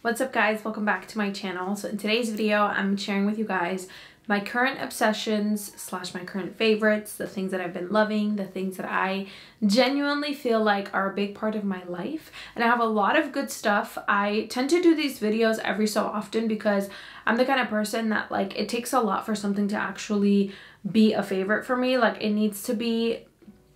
What's up guys, welcome back to my channel. So in today's video I'm sharing with you guys my current obsessions slash my current favorites, the things that I've been loving, the things that I genuinely feel like are a big part of my life. And I have a lot of good stuff. I tend to do these videos every so often because I'm the kind of person that like it takes a lot for something to actually be a favorite for me. Like it needs to be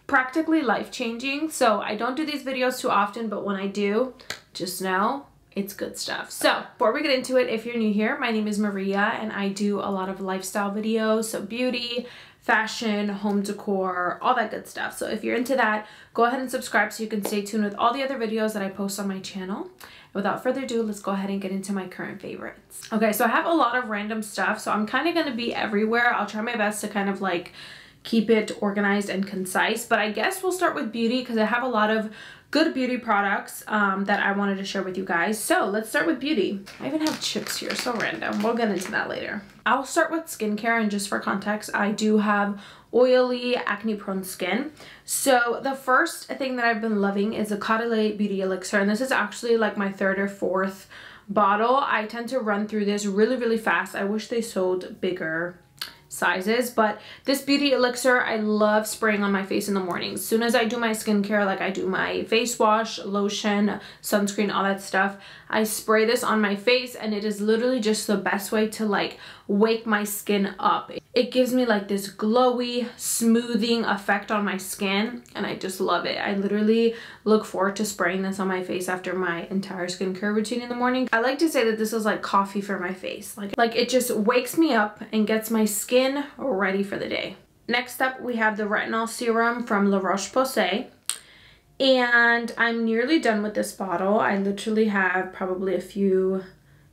practically life-changing. So I don't do these videos too often, but when I do, just know it's good stuff. So before we get into it, if you're new here, my name is Maria and I do a lot of lifestyle videos, so beauty, fashion, home decor, all that good stuff. So if you're into that, go ahead and subscribe so you can stay tuned with all the other videos that I post on my channel. And without further ado, let's go ahead and get into my current favorites. Okay, so I have a lot of random stuff, so I'm kind of going to be everywhere. I'll try my best to kind of like keep it organized and concise, but I guess we'll start with beauty because I have a lot of good beauty products that I wanted to share with you guys. So let's start with beauty. I even have chips here, so random. We'll get into that later. I'll start with skincare, and just for context, I do have oily, acne-prone skin. So the first thing that I've been loving is the Caudalie Beauty Elixir, and this is actually like my third or fourth bottle. I tend to run through this really fast. I wish they sold bigger sizes, but this beauty elixir I love spraying on my face in the morning. As soon as I do my skincare, like I do my face wash, lotion, sunscreen, all that stuff, I spray this on my face, and it is literally just the best way to like wake my skin up. It gives me like this glowy, smoothing effect on my skin, and I just love it. I literally look forward to spraying this on my face after my entire skincare routine in the morning. I like to say that this is like coffee for my face. Like it just wakes me up and gets my skin ready for the day. Next up, we have the retinol serum from La Roche-Posay. And I'm nearly done with this bottle. I literally have probably a few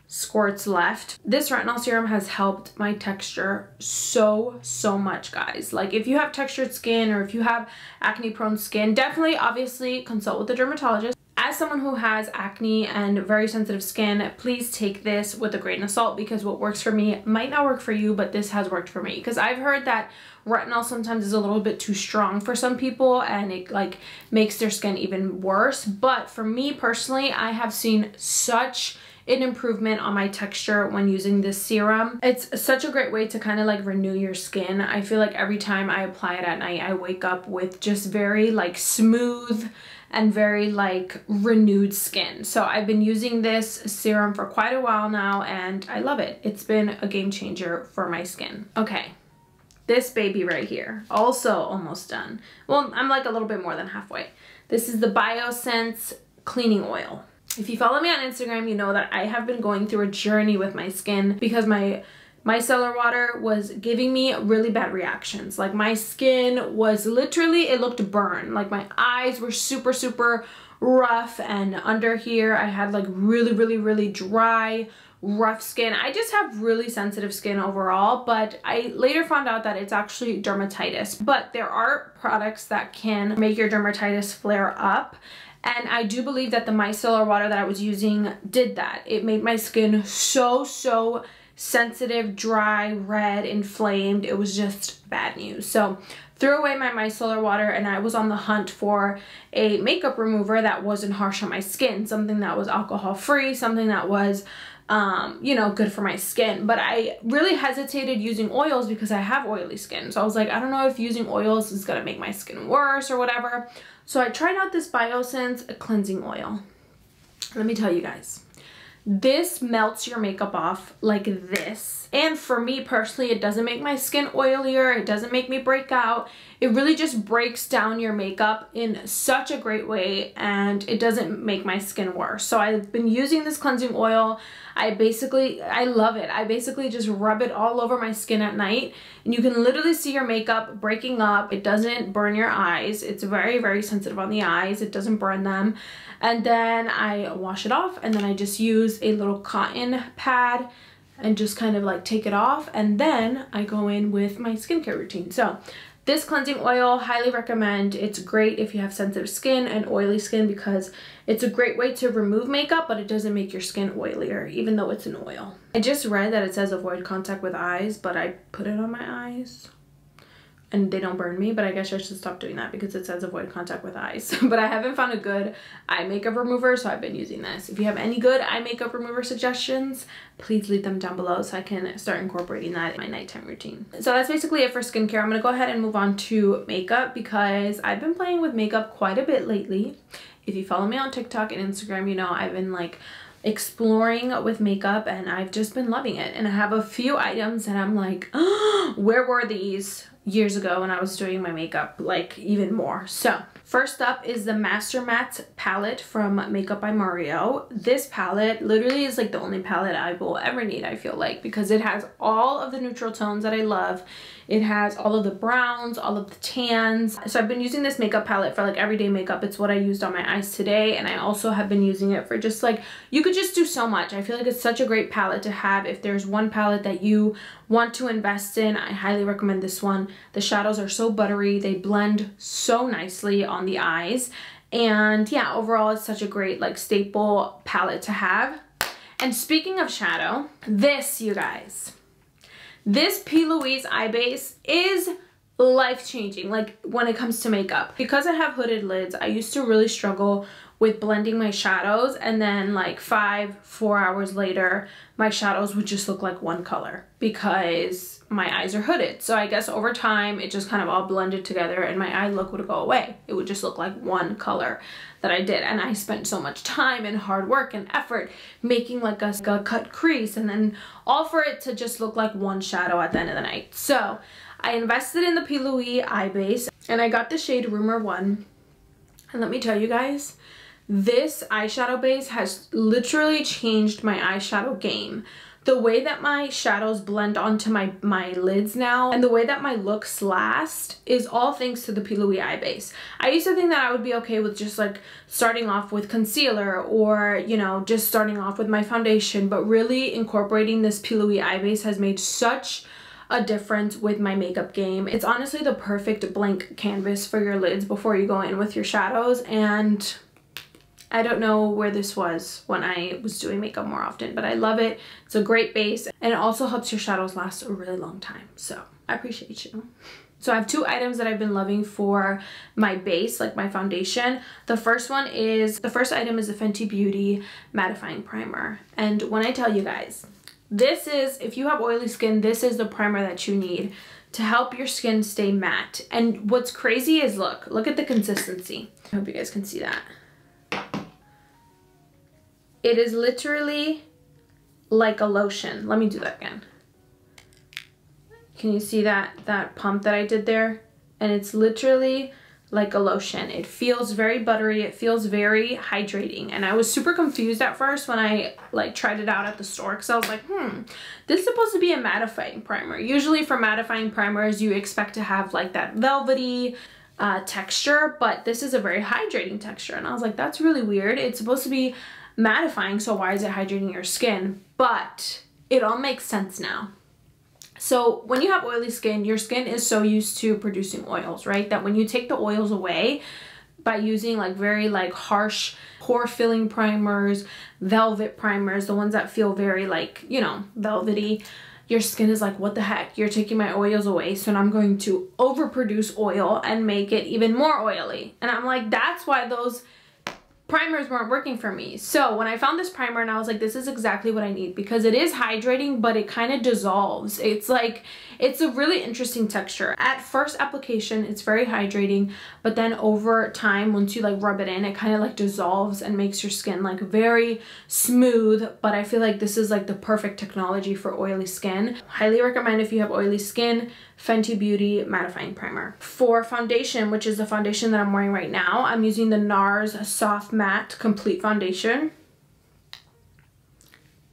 squirts left. This retinol serum has helped my texture so much, guys. Like if you have textured skin or if you have acne prone skin, definitely obviously consult with a dermatologist. As someone who has acne and very sensitive skin, please take this with a grain of salt, because what works for me might not work for you, but this has worked for me. Because I've heard that retinol sometimes is a little bit too strong for some people and it like makes their skin even worse. But for me personally, I have seen such an improvement on my texture when using this serum. It's such a great way to kind of like renew your skin. I feel like every time I apply it at night, I wake up with just very like smooth and very like renewed skin. So I've been using this serum for quite a while now and I love it. It's been a game changer for my skin. Okay, this baby right here, also almost done. Well, I'm like a little bit more than halfway. This is the BioSense cleaning oil. If you follow me on Instagram, you know that I have been going through a journey with my skin because my micellar water was giving me really bad reactions. Like my skin was literally, it looked burned. Like my eyes were super rough, and under here I had like really dry, rough skin. I just have really sensitive skin overall, but I later found out that it's actually dermatitis. But there are products that can make your dermatitis flare up. And I do believe that the micellar water that I was using did that. It made my skin so sensitive, dry, red, inflamed. It was just bad news. So threw away my micellar water, and I was on the hunt for a makeup remover that wasn't harsh on my skin, something that was alcohol free, something that was you know, good for my skin. But I really hesitated using oils because I have oily skin. So I was like, I don't know if using oils is gonna make my skin worse or whatever. So I tried out this BioSense cleansing oil. Let me tell you guys, this melts your makeup off like this. And for me personally, it doesn't make my skin oilier. It doesn't make me break out. It really just breaks down your makeup in such a great way, and it doesn't make my skin worse. So I've been using this cleansing oil. I love it. I basically just rub it all over my skin at night, and you can literally see your makeup breaking up. It doesn't burn your eyes. It's very sensitive on the eyes. It doesn't burn them. And then I wash it off, and then I just use a little cotton pad and just kind of like take it off, and then I go in with my skincare routine. So this cleansing oil, highly recommend. It's great if you have sensitive skin and oily skin because it's a great way to remove makeup, but it doesn't make your skin oilier, even though it's an oil. I just read that it says avoid contact with eyes, but I put it on my eyes and they don't burn me, but I guess I should stop doing that because it says avoid contact with eyes. But I haven't found a good eye makeup remover, so I've been using this. If you have any good eye makeup remover suggestions, please leave them down below so I can start incorporating that in my nighttime routine. So that's basically it for skincare. I'm gonna go ahead and move on to makeup because I've been playing with makeup quite a bit lately. If you follow me on TikTok and Instagram, you know I've been like exploring with makeup and I've just been loving it. And I have a few items that I'm like, oh, where were these years ago when I was doing my makeup, like even more. So first up is the Master Matte palette from Makeup by Mario. This palette literally is like the only palette I will ever need, I feel like, because it has all of the neutral tones that I love. It has all of the browns, all of the tans. So I've been using this makeup palette for like everyday makeup. It's what I used on my eyes today, and I also have been using it for just like, you could just do so much. I feel like it's such a great palette to have. If there's one palette that you want to invest in, I highly recommend this one. The shadows are so buttery. They blend so nicely on the eyes. And yeah, overall it's such a great like staple palette to have. And speaking of shadow, this, you guys, this P. Louise eye base is life-changing, like when it comes to makeup. Because I have hooded lids, I used to really struggle with blending my shadows, and then like 4 hours later, my shadows would just look like one color because my eyes are hooded. So I guess over time, it just kind of all blended together and my eye look would go away. It would just look like one color that I did. And I spent so much time and hard work and effort making like a cut crease, and then all for it to just look like one shadow at the end of the night. So I invested in the P. Louise eye base and I got the shade Rumor 1. And let me tell you guys, this eyeshadow base has literally changed my eyeshadow game. The way that my shadows blend onto my lids now, and the way that my looks last, is all thanks to the P. Louise eye base. I used to think that I would be okay with just like starting off with concealer, or you know, just starting off with my foundation, but really incorporating this P. Louise eye base has made such a difference with my makeup game. It's honestly the perfect blank canvas for your lids before you go in with your shadows. And I don't know where this was when I was doing makeup more often, but I love it. It's a great base, and it also helps your shadows last a really long time. So I appreciate you. So I have two items that I've been loving for my base, like my foundation. The first item is the Fenty Beauty Mattifying Primer. And when I tell you guys, this is, if you have oily skin, this is the primer that you need to help your skin stay matte. And what's crazy is look at the consistency. I hope you guys can see that. It is literally like a lotion. Let me do that again. Can you see that pump that I did there? And it's literally like a lotion. It feels very buttery. It feels very hydrating. And I was super confused at first when I like tried it out at the store, because I was like, this is supposed to be a mattifying primer. Usually for mattifying primers, you expect to have like that velvety texture, but this is a very hydrating texture. And I was like, that's really weird. It's supposed to be mattifying, so why is it hydrating your skin? But it all makes sense now. So when you have oily skin, your skin is so used to producing oils, right? That when you take the oils away by using like very like harsh pore filling primers, velvet primers, the ones that feel very like, you know, velvety, your skin is like, what the heck? You're taking my oils away, so now I'm going to overproduce oil and make it even more oily. And I'm like, that's why those primers weren't working for me. So when I found this primer, and I was like, this is exactly what I need, because it is hydrating, but it kind of dissolves. It's like, it's a really interesting texture. At first application, it's very hydrating, but then over time, once you like rub it in, it kind of like dissolves and makes your skin like very smooth. But I feel like this is like the perfect technology for oily skin. Highly recommend if you have oily skin, Fenty Beauty Mattifying Primer. For foundation, which is the foundation that I'm wearing right now, I'm using the NARS Soft Matte Complete Foundation.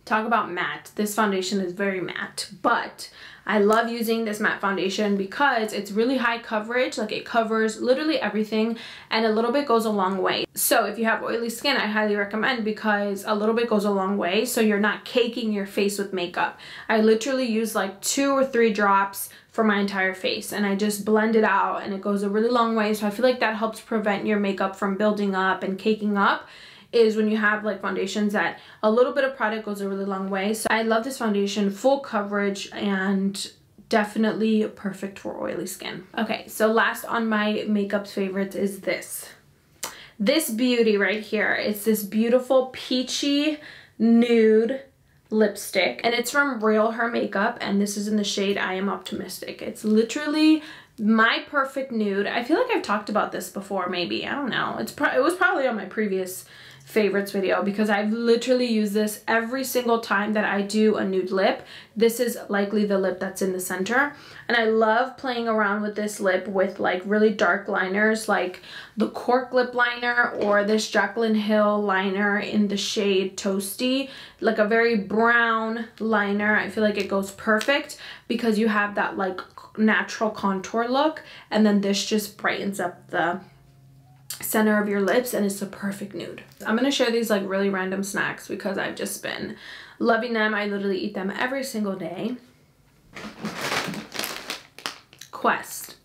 Talk about matte. This foundation is very matte, but I love using this matte foundation because it's really high coverage. Like, it covers literally everything, and a little bit goes a long way. So if you have oily skin, I highly recommend, because a little bit goes a long way, so you're not caking your face with makeup. I literally use like 2 or 3 drops for my entire face, and I just blend it out, and it goes a really long way. So I feel like that helps prevent your makeup from building up and caking up, is when you have like foundations that a little bit of product goes a really long way. So I love this foundation, full coverage, and definitely perfect for oily skin. Okay, so last on my makeup favorites is this beauty right here. It's this beautiful peachy nude lipstick, and it's from Real Her Makeup, and this is in the shade I Am Optimistic. It's literally my perfect nude. I feel like I've talked about this before, maybe, I don't know. It was probably on my previous favorites video, because I've literally used this every single time that I do a nude lip. This is likely the lip that's in the center, and I love playing around with this lip with like really dark liners, like the Cork lip liner or this Jaclyn Hill liner in the shade Toasty, like a very brown liner. I feel like it goes perfect because you have that like natural contour look, and then this just brightens up the center of your lips, and it's a perfect nude. I'm gonna share these like really random snacks because I've just been loving them. I literally eat them every single day. Quest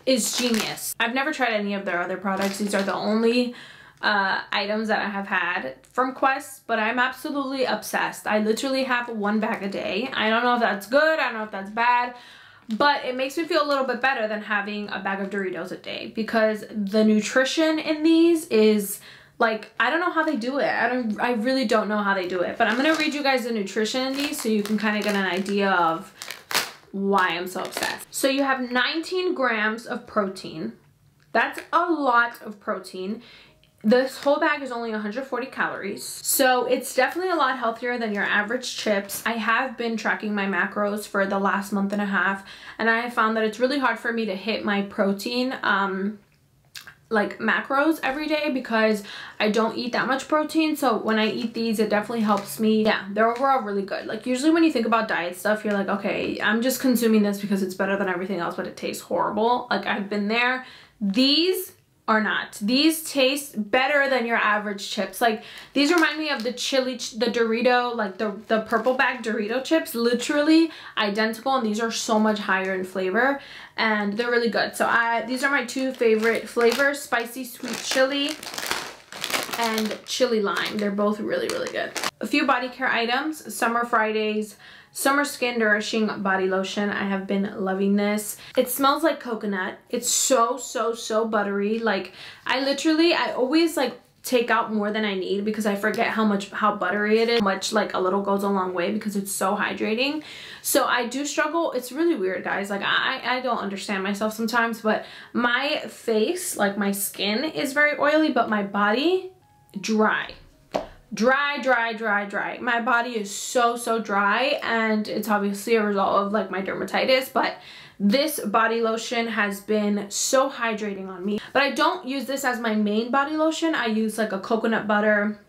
is genius. I've never tried any of their other products. These are the only items that I have had from Quest, but I'm absolutely obsessed. I literally have one bag a day. I don't know if that's good, I don't know if that's bad, but it makes me feel a little bit better than having a bag of Doritos a day, because the nutrition in these is like, I don't know how they do it. I really don't know how they do it, but I'm gonna read you guys the nutrition in these so you can kind of get an idea of why I'm so obsessed. So you have 19 grams of protein. That's a lot of protein. This whole bag is only 140 calories, so it's definitely a lot healthier than your average chips. I have been tracking my macros for the last month and a half, and I have found that it's really hard for me to hit my protein like macros every day because I don't eat that much protein. So when I eat these, it definitely helps me. Yeah, they're overall really good. Like usually when you think about diet stuff, you're like, okay, I'm just consuming this because it's better than everything else, but it tastes horrible. Like I've been there. These are not. These taste better than your average chips. Like these remind me of the Dorito, like the purple bag Dorito chips, literally identical, and these are so much higher in flavor and they're really good. So these are my two favorite flavors, spicy sweet chili and chili lime. They're both really, really good. A few body care items, Summer Fridays Summer Skin Nourishing Body Lotion. I have been loving this. It smells like coconut. It's so buttery. Like I always like take out more than I need because I forget how buttery it is. Much like a little goes a long way because it's so hydrating. So I do struggle. It's really weird, guys. Like I don't understand myself sometimes, but my face, like my skin is very oily, but my body dry. Dry. My body is so dry, and it's obviously a result of like my dermatitis, but this body lotion has been so hydrating on me. But I don't use this as my main body lotion. I use like a coconut butter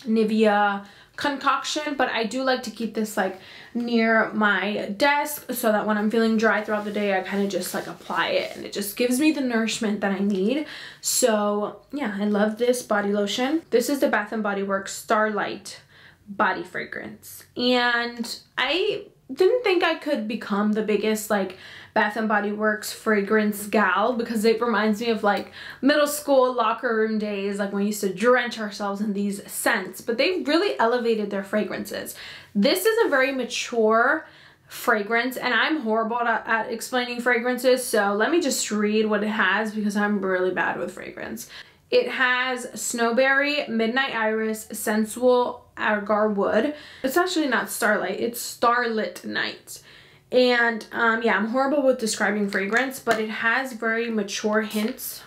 Nivea concoction, but I do like to keep this like near my desk so that when I'm feeling dry throughout the day, I kind of just like apply it and it just gives me the nourishment that I need. So yeah, I love this body lotion. This is the Bath & Body Works Starlight body fragrance, and I didn't think I could become the biggest like Bath & Body Works fragrance gal, because it reminds me of like middle school locker room days, like when we used to drench ourselves in these scents, but they really elevated their fragrances. This is a very mature fragrance, and I'm horrible at explaining fragrances, so let me just read what it has because I'm really bad with fragrance. It has Snowberry, Midnight Iris, Sensual Agar Wood. It's actually not Starlight, it's Starlit Night. And yeah, I'm horrible with describing fragrance, but it has very mature hints.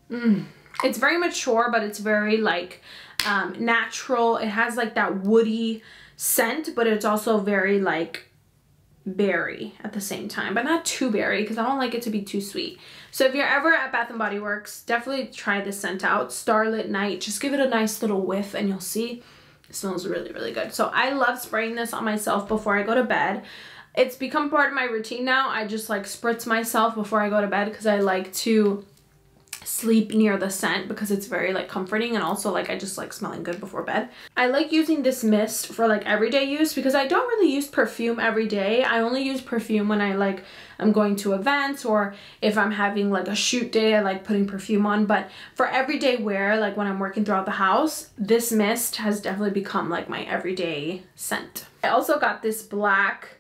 It's very mature, but it's very like natural. It has like that woody scent, but it's also very like berry at the same time, but not too berry because I don't like it to be too sweet. So if you're ever at Bath & Body Works, definitely try this scent out, Starlit Night. Just give it a nice little whiff and you'll see it smells really good. So I love spraying this on myself before I go to bed. It's become part of my routine now. I just like spritz myself before I go to bed because I like to sleep near the scent because it's very like comforting, and also like I just like smelling good before bed. I like using this mist for like everyday use because I don't really use perfume every day. I only use perfume when I'm going to events, or if I'm having like a shoot day, I like putting perfume on. But for everyday wear, like when I'm working throughout the house, this mist has definitely become like my everyday scent. I also got this black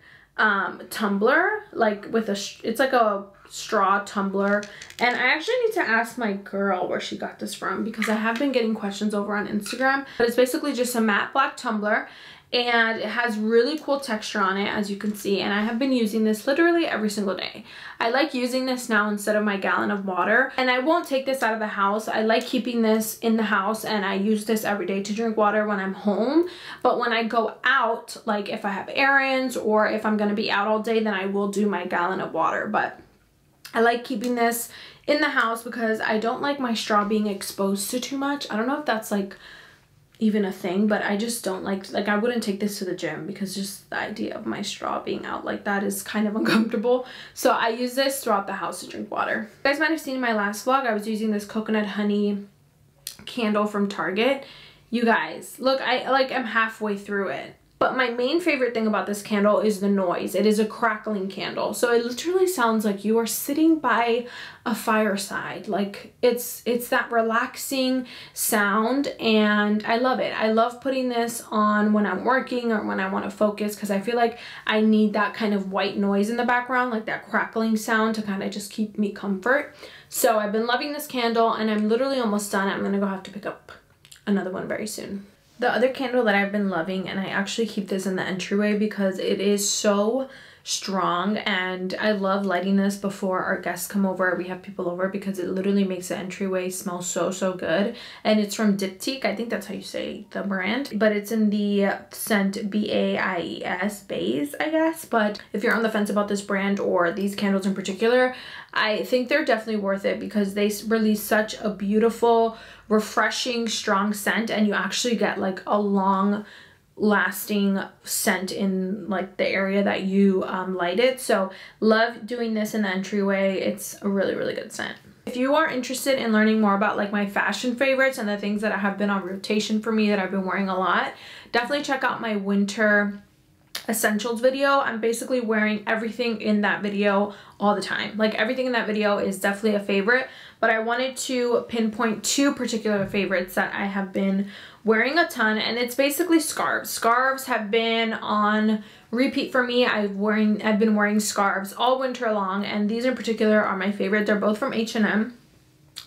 tumbler, like with it's like a straw tumbler, and I actually need to ask my girl where she got this from because I have been getting questions over on Instagram. But it's basically just a matte black tumbler, and it has really cool texture on it, as you can see, and I have been using this literally every single day. I like using this now instead of my gallon of water, and I won't take this out of the house. I like keeping this in the house, and I use this every day to drink water when I'm home. But when I go out, like if I have errands or if I'm gonna be out all day, then I will do my gallon of water. But I like keeping this in the house because I don't like my straw being exposed to too much. I don't know if that's like even a thing, but I just don't like I wouldn't take this to the gym because just the idea of my straw being out like that is kind of uncomfortable. So I use this throughout the house to drink water. You guys might have seen in my last vlog, I was using this coconut honey candle from Target. You guys, look, I'm halfway through it. But my main favorite thing about this candle is the noise. It is a crackling candle. So it literally sounds like you are sitting by a fireside. Like it's that relaxing sound, and I love it. I love putting this on when I'm working or when I want to focus because I feel like I need that kind of white noise in the background, like that crackling sound to kind of just keep me comfort. So I've been loving this candle, and I'm literally almost done. I'm gonna go have to pick up another one very soon. The other candle that I've been loving, and I actually keep this in the entryway because it is so strong, and I love lighting this before our guests come over. We have people over because it literally makes the entryway smell so good. And it's from Diptyque. I think that's how you say the brand, but it's in the scent B-A-I-E-S, Bays, I guess. But if you're on the fence about this brand or these candles in particular, I think they're definitely worth it because they release such a beautiful, refreshing, strong scent, and you actually get like a long lasting scent in like the area that you light it. So love doing this in the entryway. It's a really good scent. If you are interested in learning more about like my fashion favorites and the things that have been on rotation for me that I've been wearing a lot, definitely check out my winter essentials video. I'm basically wearing everything in that video all the time. Like everything in that video is definitely a favorite, but I wanted to pinpoint two particular favorites that I have been wearing a ton, and it's basically scarves. Scarves have been on repeat for me. I've been wearing scarves all winter long, and these in particular are my favorite. They're both from H&M.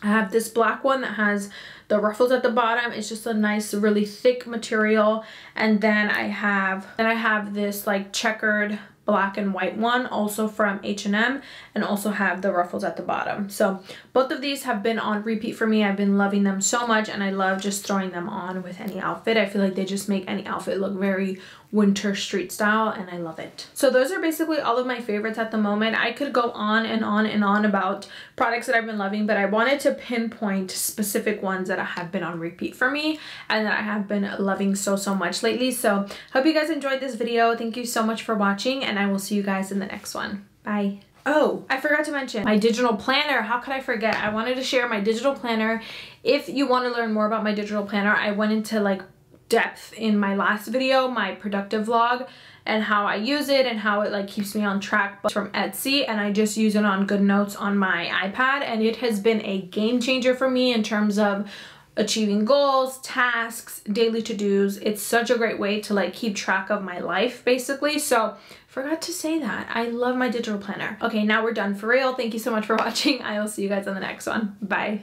I have this black one that has the ruffles at the bottom. It's just a nice, really thick material. And then I have this like checkered black and white one, also from H&M, and also have the ruffles at the bottom. So both of these have been on repeat for me. I've been loving them so much, and I love just throwing them on with any outfit. I feel like they just make any outfit look very winter street style, and I love it. So those are basically all of my favorites at the moment. I could go on and on and on about products that I've been loving, but I wanted to pinpoint specific ones that have been on repeat for me and that I have been loving so much lately. So hope you guys enjoyed this video. Thank you so much for watching, and I will see you guys in the next one. Bye. Oh, I forgot to mention my digital planner. How could I forget? I wanted to share my digital planner. If you want to learn more about my digital planner, I went into like depth in my last video, my productive vlog, and how I use it and how it like keeps me on track. But from Etsy, and I just use it on GoodNotes on my iPad, and it has been a game changer for me in terms of achieving goals, tasks, daily to-dos. It's such a great way to like keep track of my life basically. So forgot to say that. I love my digital planner. Okay, now we're done for real. Thank you so much for watching. I will see you guys on the next one. Bye.